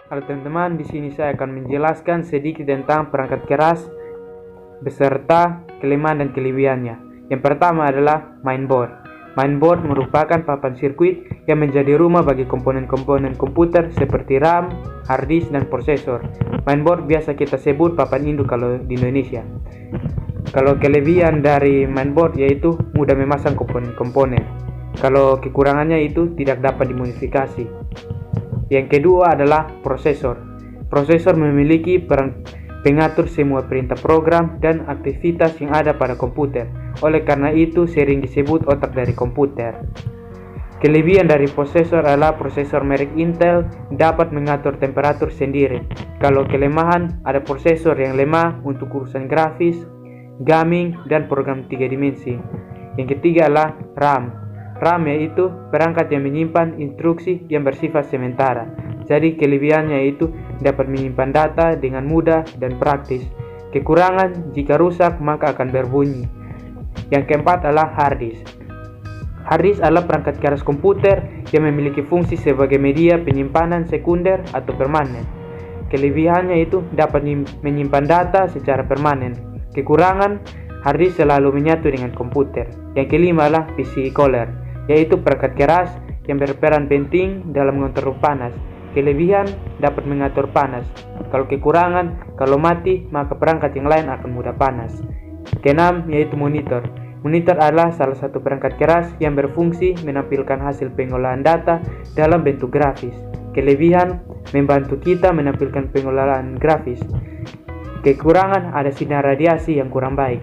Halo teman-teman, di sini saya akan menjelaskan sedikit tentang perangkat keras beserta kelemahan dan kelebihannya. Yang pertama adalah mainboard. Mainboard merupakan papan sirkuit yang menjadi rumah bagi komponen-komponen komputer seperti RAM, hard disk, dan prosesor. Mainboard biasa kita sebut papan induk kalau di Indonesia. Kalau kelebihan dari mainboard yaitu mudah memasang komponen-komponen. Kalau kekurangannya itu tidak dapat dimodifikasi. Yang kedua adalah prosesor. Prosesor memiliki peran pengatur semua perintah program dan aktivitas yang ada pada komputer. Oleh karena itu sering disebut otak dari komputer. Kelebihan dari prosesor adalah prosesor merek Intel dapat mengatur temperatur sendiri. Kalau kelemahan, ada prosesor yang lemah untuk urusan grafis, gaming, dan program 3 dimensi. Yang ketiga adalah RAM. RAM yaitu perangkat yang menyimpan instruksi yang bersifat sementara. Jadi kelebihannya itu dapat menyimpan data dengan mudah dan praktis. Kekurangan, jika rusak maka akan berbunyi. Yang keempat adalah hard disk. Hard disk adalah perangkat keras komputer yang memiliki fungsi sebagai media penyimpanan sekunder atau permanen. Kelebihannya itu dapat menyimpan data secara permanen. Kekurangan, hard disk selalu menyatu dengan komputer. Yang kelima adalah PCI Cooler, yaitu perangkat keras yang berperan penting dalam mengontrol panas. Kelebihan dapat mengatur panas. Kalau kekurangan, kalau mati, maka perangkat yang lain akan mudah panas. Keenam yaitu monitor. Monitor adalah salah satu perangkat keras yang berfungsi menampilkan hasil pengolahan data dalam bentuk grafis. Kelebihan membantu kita menampilkan pengolahan grafis. Kekurangan, ada sinar radiasi yang kurang baik.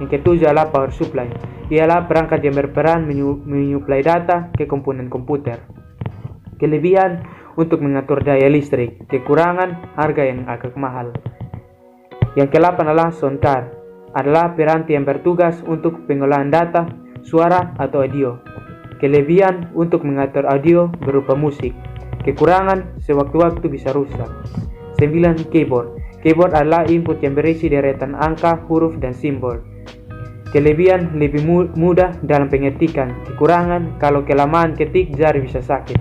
Yang ketujuh adalah power supply. Ialah perangkat yang berperan menyuplai data ke komponen komputer. Kelebihan untuk mengatur daya listrik. Kekurangan, harga yang agak mahal. Yang ke-8 adalah sound card. Adalah piranti yang bertugas untuk pengolahan data, suara atau audio. Kelebihan untuk mengatur audio berupa musik. Kekurangan, sewaktu-waktu bisa rusak. 9. Keyboard. Keyboard adalah input yang berisi deretan angka, huruf, dan simbol. Kelebihan lebih mudah dalam pengetikan. Kekurangan, kalau kelamaan ketik jari bisa sakit.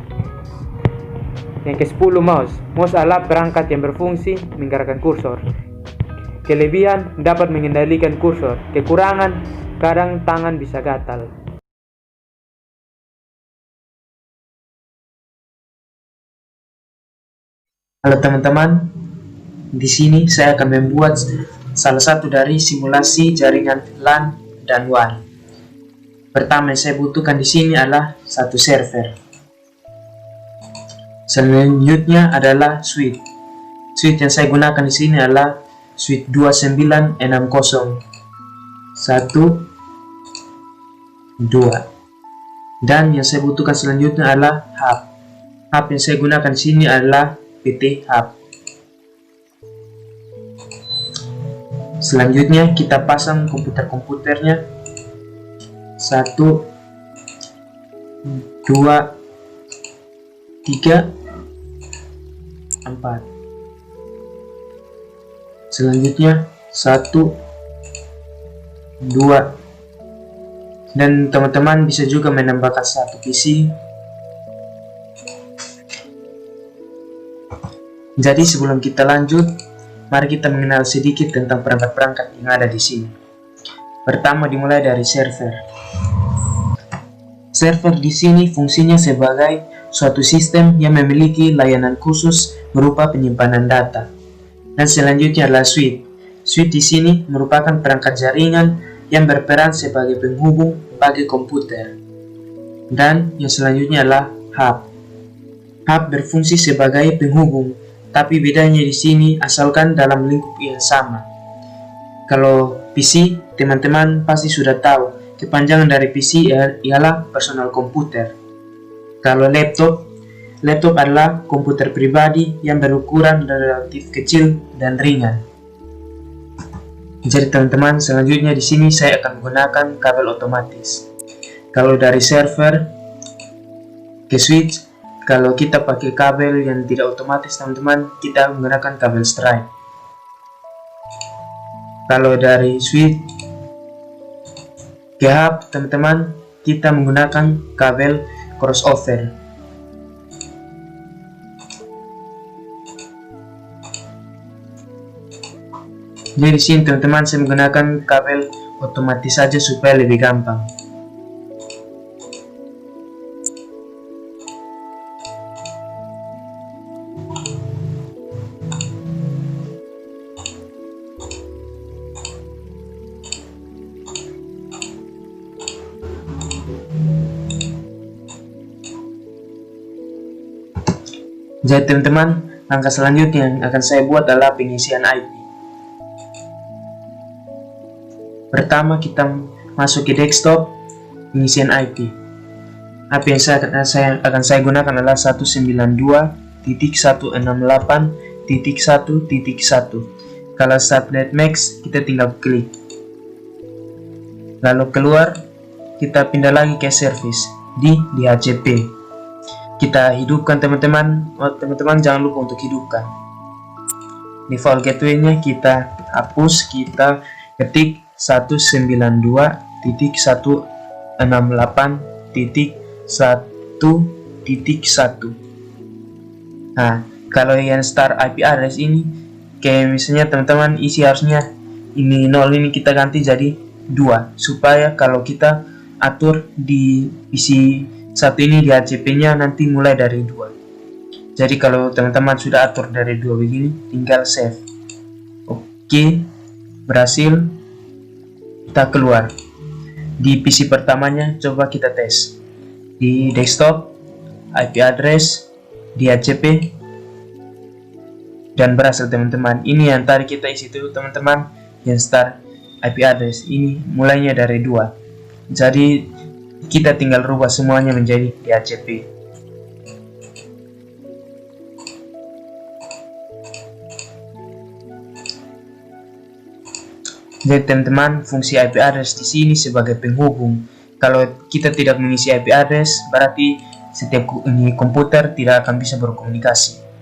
Yang ke-10 mouse. Mouse adalah perangkat yang berfungsi menggerakkan kursor. Kelebihan dapat mengendalikan kursor. Kekurangan, kadang tangan bisa gatal. Halo teman-teman, di sini saya akan membuat salah satu dari simulasi jaringan LAN dan WAN. Pertama yang saya butuhkan di sini adalah satu server. Selanjutnya adalah switch. Switch yang saya gunakan di sini adalah switch 2960 1 2. Dan yang saya butuhkan selanjutnya adalah hub. Hub yang saya gunakan di sini adalah PT Hub. Selanjutnya kita pasang komputernya 1 2 3 4. Selanjutnya 1 2. Dan teman-teman bisa juga menambahkan satu PC. Jadi sebelum kita lanjut, mari kita mengenal sedikit tentang perangkat-perangkat yang ada di sini. Pertama dimulai dari server. Server di sini fungsinya sebagai suatu sistem yang memiliki layanan khusus berupa penyimpanan data. Dan selanjutnya adalah switch. Switch di sini merupakan perangkat jaringan yang berperan sebagai penghubung bagi komputer. Dan yang selanjutnya adalah hub. Hub berfungsi sebagai penghubung, tapi bedanya di sini asalkan dalam lingkup yang sama. Kalau PC, teman-teman pasti sudah tahu, kepanjangan dari PC ialah personal komputer. Kalau laptop adalah komputer pribadi yang berukuran relatif kecil dan ringan. Jadi teman-teman, selanjutnya di sini saya akan menggunakan kabel otomatis. Kalau dari server ke switch, kalau kita pakai kabel yang tidak otomatis teman-teman, kita menggunakan kabel stripe. Kalau dari switch ke hub teman-teman, kita menggunakan kabel crossover. Jadi di sini teman-teman saya menggunakan kabel otomatis saja supaya lebih gampang. Jadi teman-teman, langkah selanjutnya yang akan saya buat adalah pengisian IP. Pertama kita masuk ke desktop, pengisian IP. IP yang akan saya gunakan adalah 192.168.1.1. Kalau subnet max kita tinggal klik. Lalu keluar, kita pindah lagi ke service di DHCP. Kita hidupkan teman-teman. Teman-teman jangan lupa untuk hidupkan. Default gateway-nya kita hapus, kita ketik 192.168.1.1. Nah, kalau yang start IP address ini, kayak misalnya teman-teman isi harusnya ini 0, ini kita ganti jadi 2, supaya kalau kita atur di isi satu ini di HCP-nya nanti mulai dari 2. Jadi kalau teman-teman sudah atur dari 2 begini, tinggal save. Oke, berhasil. Kita keluar. Di PC pertamanya coba kita tes. Di desktop, IP address, di HCP, dan berhasil teman-teman. Ini yang tadi kita isi itu teman-teman, yang start IP address ini mulainya dari 2. Jadi kita tinggal rubah semuanya menjadi DHCP. Jadi teman-teman, fungsi IP address di sini sebagai penghubung. Kalau kita tidak mengisi IP address, berarti setiap komputer tidak akan bisa berkomunikasi.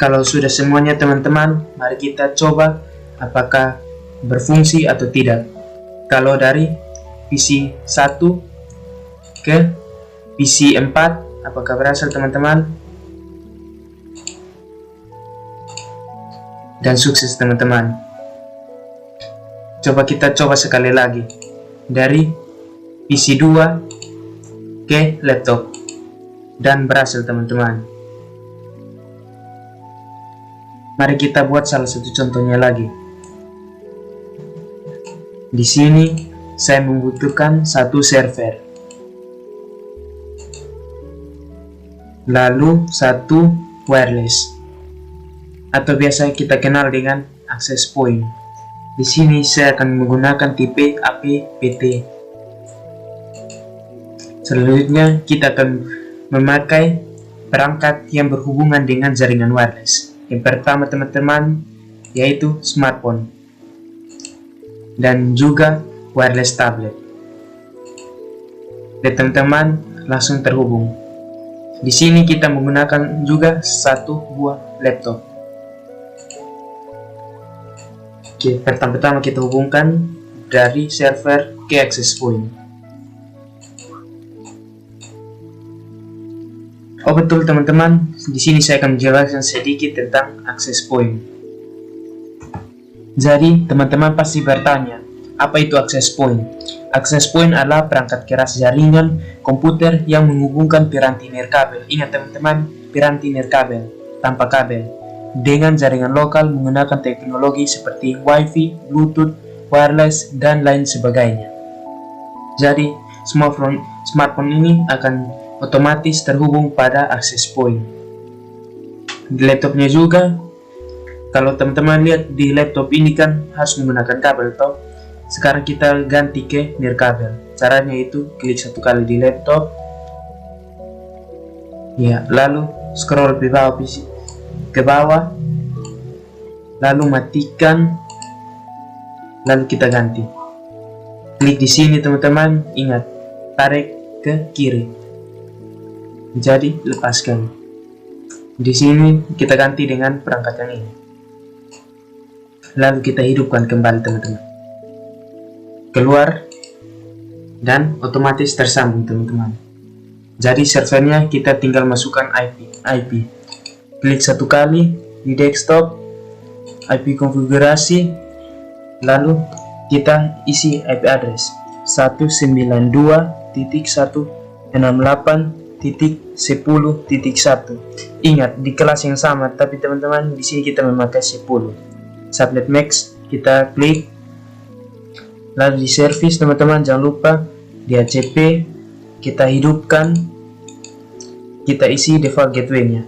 Kalau sudah semuanya teman-teman, mari kita coba apakah berfungsi atau tidak. Kalau dari PC 1 ke PC 4, apakah berhasil teman-teman? Dan sukses teman-teman. Coba kita coba sekali lagi. Dari PC 2 ke laptop. Dan berhasil teman-teman. Mari kita buat salah satu contohnya lagi. Di sini saya membutuhkan satu server, lalu satu wireless, atau biasa kita kenal dengan access point. Di sini saya akan menggunakan tipe APPT. Selanjutnya kita akan memakai perangkat yang berhubungan dengan jaringan wireless. Yang pertama teman-teman yaitu smartphone dan juga wireless tablet. Dan teman-teman langsung terhubung. Di sini kita menggunakan juga satu buah laptop. Oke, pertama-tama kita hubungkan dari server ke access point. Oh betul teman-teman, di sini saya akan menjelaskan sedikit tentang access point. Jadi teman-teman pasti bertanya, apa itu access point? Access point adalah perangkat keras jaringan komputer yang menghubungkan piranti nirkabel. Ingat teman-teman, piranti nirkabel tanpa kabel dengan jaringan lokal menggunakan teknologi seperti Wi-Fi, Bluetooth, wireless, dan lain sebagainya. Jadi smartphone ini akan otomatis terhubung pada access point. Di laptopnya juga, kalau teman-teman lihat di laptop ini kan harus menggunakan kabel toh. Sekarang kita ganti ke nirkabel. Caranya itu klik satu kali di laptop, ya, lalu scroll ke bawah, lalu matikan lalu kita ganti. Klik di sini teman-teman, ingat tarik ke kiri. Jadi lepaskan. Di sini kita ganti dengan perangkat yang ini. Lalu kita hidupkan kembali teman-teman. Keluar dan otomatis tersambung teman-teman. Jadi servernya kita tinggal masukkan IP. Klik satu kali di desktop, IP konfigurasi, lalu kita isi IP address 192.168.10.1. Ingat di kelas yang sama, tapi teman-teman di sini kita memakai 10. Subnet max kita klik, lalu di service teman-teman jangan lupa di ACP kita hidupkan, kita isi default gateway-nya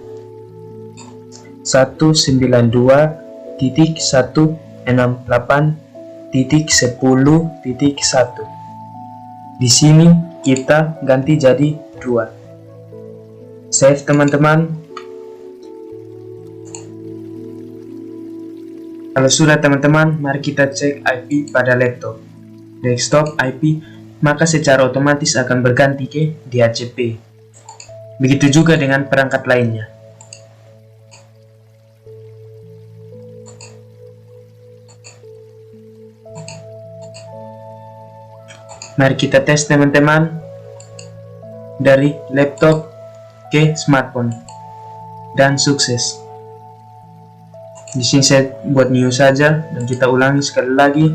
192.168.10.1. Di sini kita ganti jadi 2. Save teman-teman. Kalau sudah teman-teman, mari kita cek IP pada laptop. Desktop IP, maka secara otomatis akan berganti ke DHCP. Begitu juga dengan perangkat lainnya. Mari kita tes teman-teman dari laptop ke smartphone dan sukses. Di sini saya buat new saja dan kita ulangi sekali lagi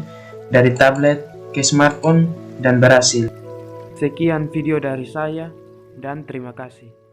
dari tablet ke smartphone dan berhasil. Sekian video dari saya dan terima kasih.